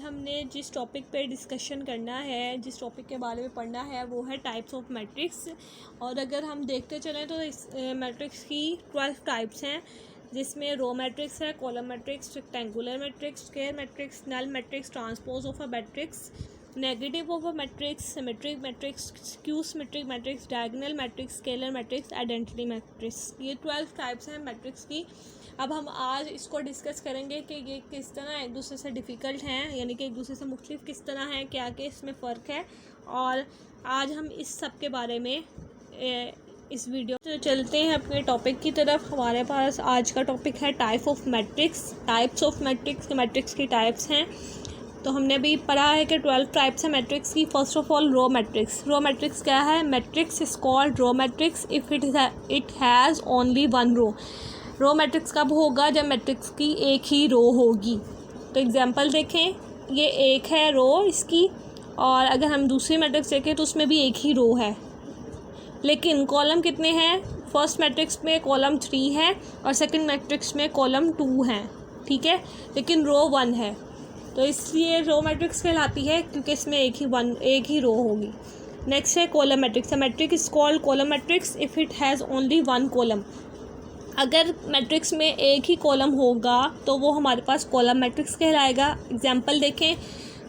हमने जिस टॉपिक पे डिस्कशन करना है, जिस टॉपिक के बारे में पढ़ना है, वो है टाइप्स ऑफ मैट्रिक्स। और अगर हम देखते चलें तो इस मैट्रिक्स की 12 टाइप्स हैं, जिसमें रो मैट्रिक्स है, column matrix, rectangular matrix, square matrix, null matrix, transpose of a matrix, negative of a matrix, symmetric matrix, skew symmetric matrix, diagonal matrix, scalar matrix, identity matrix. ये 12 types हैं matrix की। अब हम आज इसको discuss करेंगे कि ये किस तरह एक दूसरे से डिफ़िकल्ट हैं, यानी कि एक दूसरे से मुख्तलिफ किस तरह हैं, क्या क्या इसमें फ़र्क है। और आज हम इस सब के बारे में इस वीडियो तो चलते हैं अपने टॉपिक की तरफ। हमारे पास आज का टॉपिक है type of matrix, types of matrix. Matrix की टाइप्स हैं, तो हमने अभी पढ़ा है कि 12 टाइप्स है मैट्रिक्स की। First of all row matrix. Row matrix क्या है? Matrix is called row matrix if it has only one row. Row matrix कब होगा? जब मैट्रिक्स की एक ही रो होगी। तो एग्जांपल देखें, ये एक है रो इसकी, और अगर हम दूसरी मैट्रिक्स देखें तो उसमें भी एक ही रो है, लेकिन कॉलम कितने हैं? फर्स्ट मैट्रिक्स में कॉलम 3 है और सेकंड मैट्रिक्स में कॉलम 2 है, ठीक है, लेकिन रो 1 है। तो इसलिए रो मैट्रिक्स कहलाती है क्योंकि इसमें एक ही रो होगी। नेक्स्ट है column matrix. Matrix is called column matrix if it has only one column. अगर मैट्रिक्स में एक ही कॉलम होगा तो वो हमारे पास कॉलम मैट्रिक्स कहलाएगा। एग्जांपल देखें,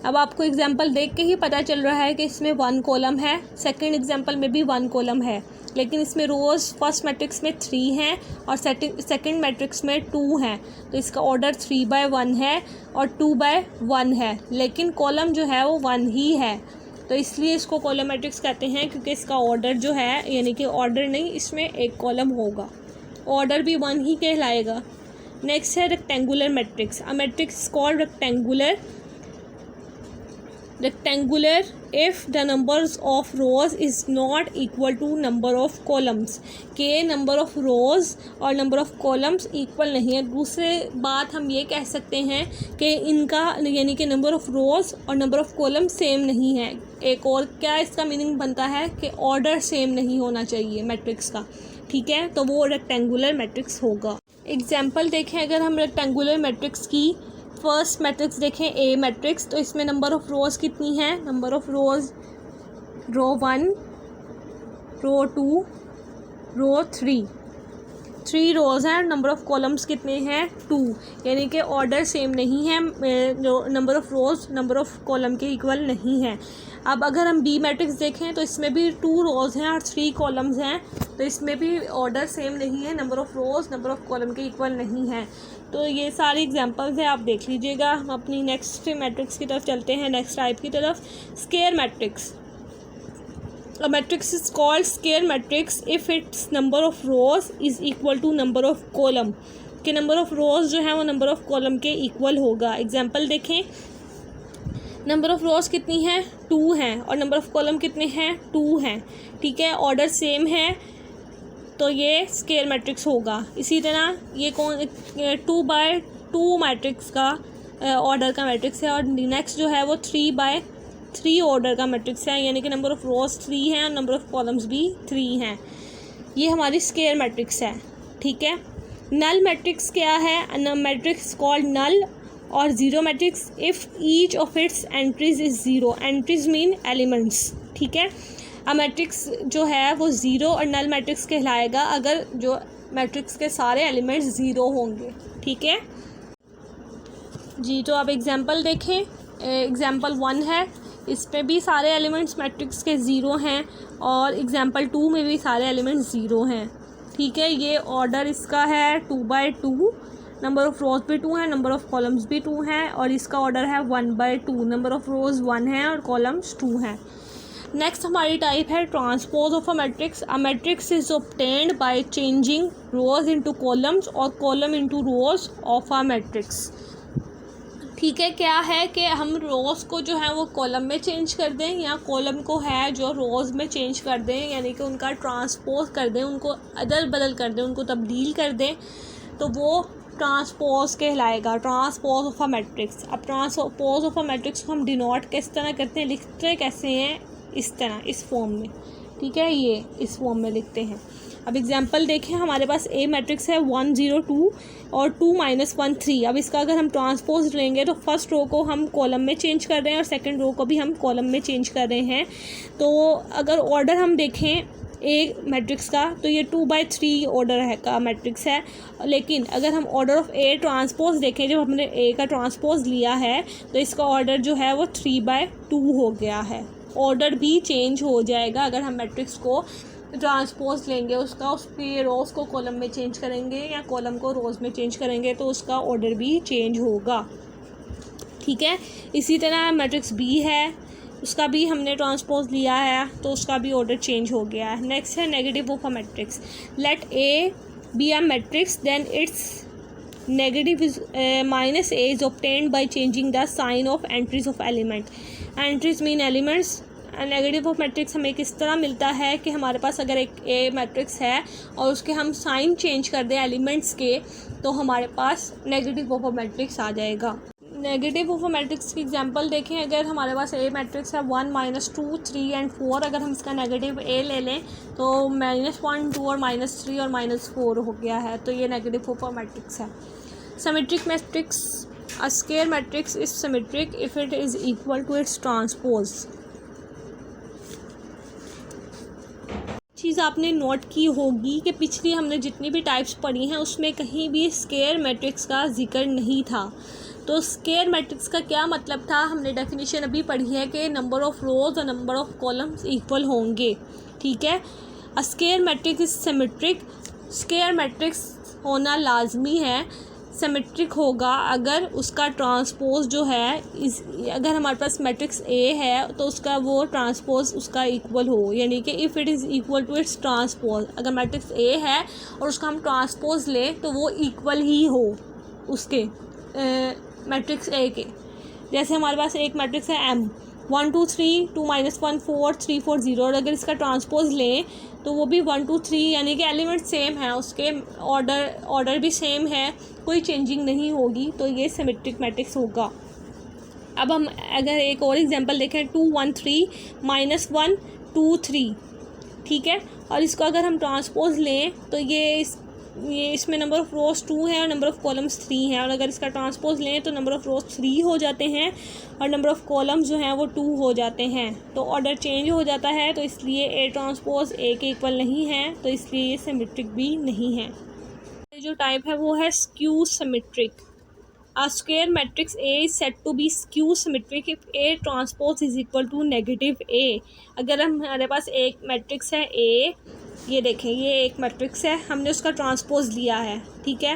अब आपको एग्जांपल देख के ही पता चल रहा है कि इसमें 1 कॉलम है, सेकंड एग्जांपल में भी 1 कॉलम है, लेकिन इसमें रोज़ फर्स्ट मैट्रिक्स में 3 हैं और सेकंड मैट्रिक्स में 2 हैं। तो इसका ऑर्डर 3/1 है और 2/1 है, लेकिन कॉलम जो है वो 1 ही है। तो इसलिए इसको कॉलम मैट्रिक्स कहते हैं, क्योंकि इसका ऑर्डर जो है, यानी कि ऑर्डर नहीं, इसमें एक कॉलम होगा, ऑर्डर भी 1 ही कहलाएगा। नेक्स्ट है rectangular matrix. A matrix called rectangular if the numbers of rows is not equal to number of columns। के नंबर ऑफ रोज़ और नंबर ऑफ कॉलम्स इक्वल नहीं है। दूसरे बात हम ये कह सकते हैं कि इनका यानी कि नंबर ऑफ रोज़ और नंबर ऑफ कॉलम सेम नहीं है। एक और क्या इसका मीनिंग बनता है कि ऑर्डर सेम नहीं होना चाहिए मैट्रिक्स का, ठीक है, तो वो रेक्टेंगुलर मैट्रिक्स होगा। एग्जाम्पल देखें, अगर हम रेक्टेंगुलर मैट्रिक्स की फर्स्ट मैट्रिक्स देखें, ए मैट्रिक्स, तो इसमें नंबर ऑफ़ रोज़ कितनी है? नंबर ऑफ़ रोज़ रो 1, रो 2, रो 3 रोज़ हैं। नंबर ऑफ़ कॉलम्स कितने हैं? 2, यानी कि ऑर्डर सेम नहीं है, जो number of rows number of column के इक्वल नहीं है। अब अगर हम बी मैट्रिक्स देखें तो इसमें भी 2 रोज़ हैं और 3 कॉलम्स हैं, तो इसमें भी ऑर्डर सेम नहीं है, number of rows number of column के इक्वल नहीं है। तो ये सारी एग्जांपल्स हैं, आप देख लीजिएगा। हम अपनी नेक्स्ट मैट्रिक्स की तरफ चलते हैं, नेक्स्ट टाइप की तरफ, square matrix. A matrix is called square matrix if its number of rows is equal to number of column। कि नंबर ऑफ़ रोज़ जो है वो नंबर ऑफ़ कॉलम के इक्वल होगा। एग्जांपल देखें, नंबर ऑफ़ रोज़ कितनी है? 2 हैं, और नंबर ऑफ़ कॉलम कितने हैं? 2 हैं, ठीक है, ऑर्डर सेम है, तो ये स्क्वायर मैट्रिक्स होगा। इसी तरह ये 2/2 मैट्रिक्स का ऑर्डर का मैट्रिक्स है, और नेक्स्ट जो है वो 3/3 ऑर्डर का मैट्रिक्स है, यानी कि नंबर ऑफ़ रोज़ 3 हैं और नंबर ऑफ़ कॉलम्स भी 3 हैं। ये हमारी स्क्वायर मैट्रिक्स है, ठीक है। नल मैट्रिक्स क्या है? मैट्रिक्स कॉल्ड नल और zero matrix if each of its entries is zero. Entries mean elements, ठीक है। अब मैट्रिक्स जो है वो ज़ीरो और नल मैट्रिक्स कहलाएगा अगर जो मैट्रिक्स के सारे एलिमेंट्स ज़ीरो होंगे, ठीक है जी। तो अब एग्जांपल देखें, एग्जांपल 1 है, इसमें भी सारे एलिमेंट्स मैट्रिक्स के ज़ीरो हैं, और एग्जांपल 2 में भी सारे एलिमेंट्स ज़ीरो हैं, ठीक है। ये ऑर्डर इसका है 2/2, नंबर ऑफ़ रोज़ भी 2 है, नंबर ऑफ़ कॉलम्स भी 2 हैं, और इसका ऑर्डर है 1/2, नंबर ऑफ़ रोज़ 1 है और कॉलम्स 2 हैं। नेक्स्ट हमारी टाइप है transpose of a matrix. A matrix is obtained by changing rows into columns और column into rows of a matrix, ठीक है। क्या है कि हम रोज़ को जो है वो कॉलम में चेंज कर दें, या कॉलम को है जो रोज़ में चेंज कर दें, यानी कि उनका ट्रांसपोज कर दें, उनको अदल बदल कर दें, उनको तब्दील कर दें, तो वो ट्रांसपोज कहलाएगा, ट्रांसपोज ऑफ अ मैट्रिक्स। अब ट्रांसपोज ऑफ अ मैट्रिक्स को हम डिनोट किस तरह करते हैं, लिखते कैसे हैं? इस तरह, इस फॉर्म में, ठीक है, ये इस फॉर्म में लिखते हैं। अब एग्जांपल देखें, हमारे पास ए मैट्रिक्स है 1 0 2 और 2 -1 3। अब इसका अगर हम ट्रांसपोज लेंगे तो फर्स्ट रो को हम कॉलम में चेंज कर रहे हैं और सेकंड रो को भी हम कॉलम में चेंज कर रहे हैं। तो अगर ऑर्डर हम देखें ए मैट्रिक्स का तो ये 2/3 ऑर्डर है का मैट्रिक्स है। लेकिन अगर हम ऑर्डर ऑफ ए ट्रांसपोज देखें, जब हमने ए का ट्रांसपोज लिया है तो इसका ऑर्डर जो है वो 3/2 हो गया है। ऑर्डर भी चेंज हो जाएगा अगर हम मैट्रिक्स को ट्रांसपोज लेंगे, उसकी रोज़ को कॉलम में चेंज करेंगे या कॉलम को रोज़ में चेंज करेंगे तो उसका ऑर्डर भी चेंज होगा। ठीक है, इसी तरह मैट्रिक्स बी है, उसका भी हमने ट्रांसपोज लिया है तो उसका भी ऑर्डर चेंज हो गया है। नेक्स्ट है negative of a matrix. Let A be a matrix then its negative is -a is obtained by changing the sign of entries of element. Entries mean elements. Negative of matrix हमें किस तरह मिलता है कि हमारे पास अगर एक ए मैट्रिक्स है और उसके हम साइन चेंज कर दें एलिमेंट्स के तो हमारे पास नेगेटिव ऑफ मैट्रिक्स आ जाएगा। नेगेटिव ऑफ मैट्रिक्स की एग्जांपल देखें, अगर हमारे पास ए मैट्रिक्स है 1 -2 3 और 4, अगर हम इसका नेगेटिव ए ले लें तो -1 2 और -3 और -4 हो गया है, तो ये नेगेटिव ऑफ मैट्रिक्स है। Symmetric matrix. A square matrix is symmetric if it is equal to its transpose. चीज़ आपने नोट की होगी कि पिछली हमने जितनी भी टाइप्स पढ़ी हैं उसमें कहीं भी स्क्वायर मैट्रिक्स का जिक्र नहीं था। तो स्क्वायर मैट्रिक्स का क्या मतलब था, हमने डेफिनेशन अभी पढ़ी है कि नंबर ऑफ़ रोज़ और नंबर ऑफ़ कॉलम्स इक्वल होंगे। ठीक है, अ square matrix is symmetric. Square matrix होना लाजमी है, सिमेट्रिक होगा अगर उसका ट्रांसपोज जो है अगर हमारे पास मैट्रिक्स ए है तो उसका वो ट्रांसपोज उसका इक्वल हो, यानी कि if it is equal to its transpose. अगर मैट्रिक्स ए है और उसका हम ट्रांसपोज लें तो वो इक्वल ही हो उसके मैट्रिक्स ए के। जैसे हमारे पास एक मैट्रिक्स है एम 1 2 3 2 -1 4 3 4 0 और अगर इसका ट्रांसपोज लें तो वो भी 1 2 3 यानी कि एलिमेंट सेम है, उसके ऑर्डर भी सेम है, कोई चेंजिंग नहीं होगी, तो ये सिमेट्रिक मैट्रिक्स होगा। अब हम अगर एक और एग्जांपल देखें 2 1 3 -1 2 3, ठीक है, और इसको अगर हम ट्रांसपोज लें तो ये इसमें नंबर ऑफ़ रोज़ 2 है और नंबर ऑफ़ कॉलम्स 3 है, और अगर इसका ट्रांसपोज लें तो नंबर ऑफ़ रोज़ 3 हो जाते हैं और नंबर ऑफ़ कॉलम्स जो हैं वो 2 हो जाते हैं, तो ऑर्डर चेंज हो जाता है, तो इसलिए ए ट्रांसपोज ए के इक्वल नहीं है, तो इसलिए ये सिमेट्रिक भी नहीं है। जो टाइप है वो है skew symmetric. A square matrix A is said to be skew symmetric if A transpose is equal to -A। अगर हमारे पास एक मैट्रिक्स है A, ये देखें ये एक मैट्रिक्स है, हमने उसका ट्रांसपोज लिया है, ठीक है,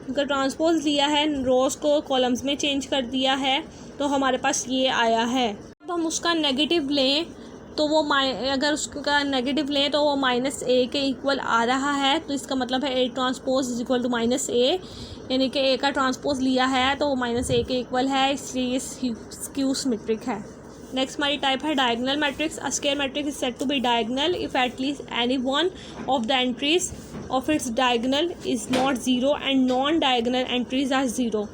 उसका ट्रांसपोज लिया है, रोज़ को कॉलम्स में चेंज कर दिया है, तो हमारे पास ये आया है। अब हम उसका नेगेटिव लें तो वो अगर उसका नेगेटिव लें तो वो -A के इक्वल आ रहा है, तो इसका मतलब है A transpose is equal to -A, यानी कि A का ट्रांसपोज लिया है तो वो -A के इक्वल है, इसलिए ये स्क्यू सिमेट्रिक है। नेक्स्ट हमारी टाइप है diagonal matrix. A square matrix is said to be diagonal if at least any one of the entries of its diagonal is not zero and non diagonal entries are zero.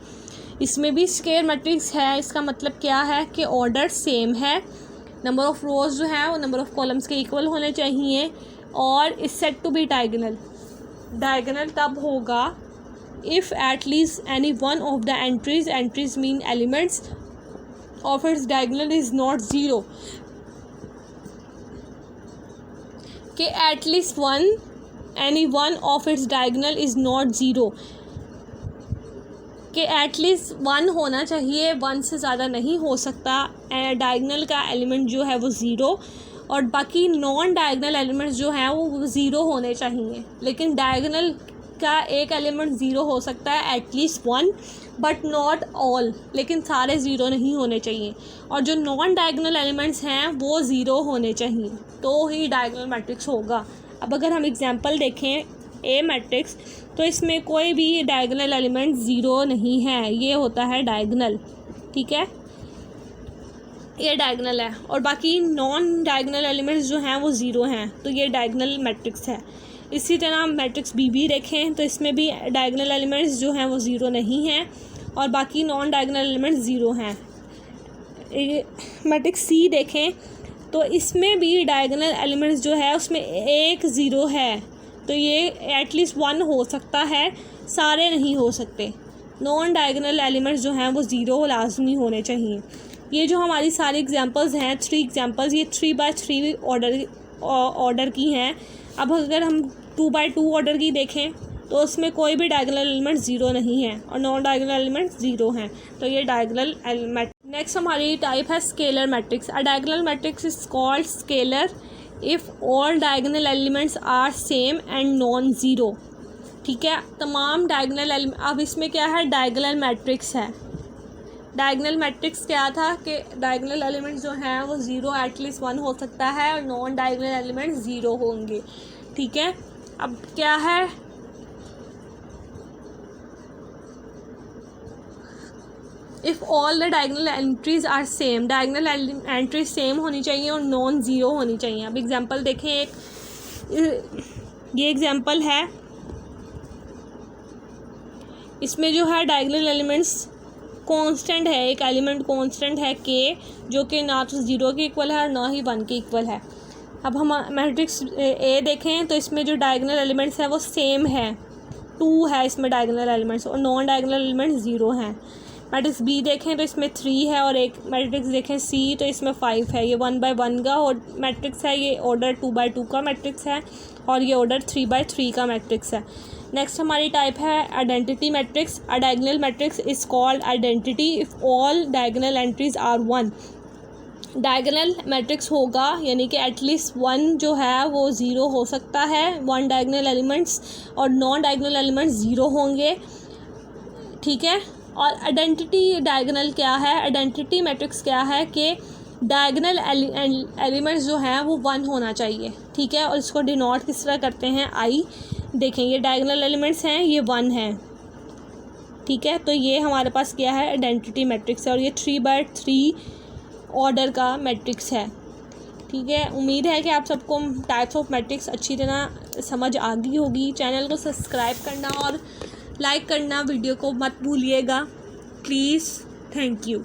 इसमें भी square matrix है, इसका मतलब क्या है कि order same है, number of rows जो है वो नंबर ऑफ़ कॉलम्स के इक्वल होने चाहिए, और is said to be diagonal. Diagonal तब होगा if at least any one of the entries mean elements of its diagonal is not zero, कि at least any one of its diagonal is not zero, कि at least 1 होना चाहिए, 1 से ज़्यादा नहीं हो सकता डायगोनल का एलिमेंट जो है वो ज़ीरो, और बाकी नॉन डायगोनल एलिमेंट्स जो हैं वो ज़ीरो होने चाहिए। लेकिन डायगोनल का एक एलिमेंट ज़ीरो हो सकता है एटलीस्ट 1, बट नॉट ऑल, लेकिन सारे ज़ीरो नहीं होने चाहिए, और जो नॉन डायगोनल एलिमेंट्स हैं वो ज़ीरो होने चाहिए, तो ही डायगोनल मैट्रिक्स होगा। अब अगर हम एग्जांपल देखें ए मैट्रिक्स, तो इसमें कोई भी डायगोनल एलिमेंट ज़ीरो नहीं है, ये होता है डायगोनल, ठीक है, ये डायगोनल है, और बाकी नॉन डायगोनल एलिमेंट्स जो हैं वो ज़ीरो हैं, तो ये डायगोनल मैट्रिक्स है। इसी तरह मैट्रिक्स बी भी देखें तो इसमें भी डायगोनल एलिमेंट्स जो हैं वो ज़ीरो नहीं हैं, और बाकी नॉन डायगोनल एलिमेंट्स ज़ीरो हैं। मैट्रिक्स सी देखें तो इसमें भी डायगोनल एलिमेंट्स जो है उसमें एक ज़ीरो है, तो ये एटलीस्ट 1 हो सकता है, सारे नहीं हो सकते। नॉन डायगोनल एलिमेंट्स जो हैं वो ज़ीरो लाजमी होने चाहिए। ये जो हमारी सारी एग्जांपल्स हैं, 3 एग्जांपल्स, ये 3x3 ऑर्डर की हैं। अब अगर हम 2x2 ऑर्डर की देखें तो उसमें कोई भी डायगोनल एलिमेंट ज़ीरो नहीं है और नॉन डायगोनल एलिमेंट ज़ीरो हैं, तो ये डायगोनल एलिमेंट। नेक्स्ट हमारी टाइप है scalar matrix. A diagonal matrix is called scalar if all diagonal elements are same and non zero. ठीक है, तमाम डायगोनल एलिमेंट। अब इसमें क्या है, डायगोनल मैट्रिक्स है। डायगोनल मैट्रिक्स क्या था कि डायगोनल एलिमेंट्स जो हैं वो ज़ीरो एटलीस्ट 1 हो सकता है और नॉन डायगोनल एलिमेंट्स ज़ीरो होंगे। ठीक है, अब क्या है, if all the diagonal entries are same, diagonal entries same होनी चाहिए और नॉन ज़ीरो होनी चाहिए। अब एग्जांपल देखें, ये एग्जांपल है, इसमें जो है डायगोनल एलिमेंट्स कांस्टेंट है, एक एलिमेंट कांस्टेंट है के, जो कि ना तो 0 के इक्वल है और ना ही 1 के इक्वल है। अब हम मैट्रिक्स ए देखें तो इसमें जो डायगोनल एलिमेंट्स है वो सेम है, 2 है इसमें डायगोनल एलिमेंट्स और नॉन डायगोनल एलिमेंट्स 0 हैं। मैट्रिक्स बी देखें तो इसमें 3 है और एक मैट्रिक्स देखें सी तो इसमें 5 है। ये 1/1 का और मैट्रिक्स है, ये ऑर्डर 2/2 का मैट्रिक्स है और ये ऑर्डर 3/3 का मैट्रिक्स है। नेक्स्ट हमारी टाइप है identity matrix. A diagonal matrix is called identity if all diagonal entries are 1। Diagonal matrix होगा यानी कि एटलीस्ट 1 जो है वो 0 हो सकता है, 1 डायगोनल एलिमेंट्स, और नॉन डायगोनल एलिमेंट्स 0 होंगे। ठीक है, और आइडेंटिटी डायगोनल क्या है, आइडेंटिटी मैट्रिक्स क्या है कि डायगोनल एलिमेंट्स जो हैं वो 1 होना चाहिए। ठीक है, और इसको डिनोट किस तरह करते हैं, आई। देखें, ये डायगोनल एलिमेंट्स हैं, ये 1 हैं। ठीक है, तो ये हमारे पास क्या है, आइडेंटिटी मैट्रिक्स है और ये 3/3 ऑर्डर का मैट्रिक्स है। ठीक है, उम्मीद है कि आप सबको टाइप्स ऑफ मैट्रिक्स अच्छी तरह समझ आ गई होगी। चैनल को सब्सक्राइब करना और लाइक करना वीडियो को मत भूलिएगा प्लीज़। Thank you.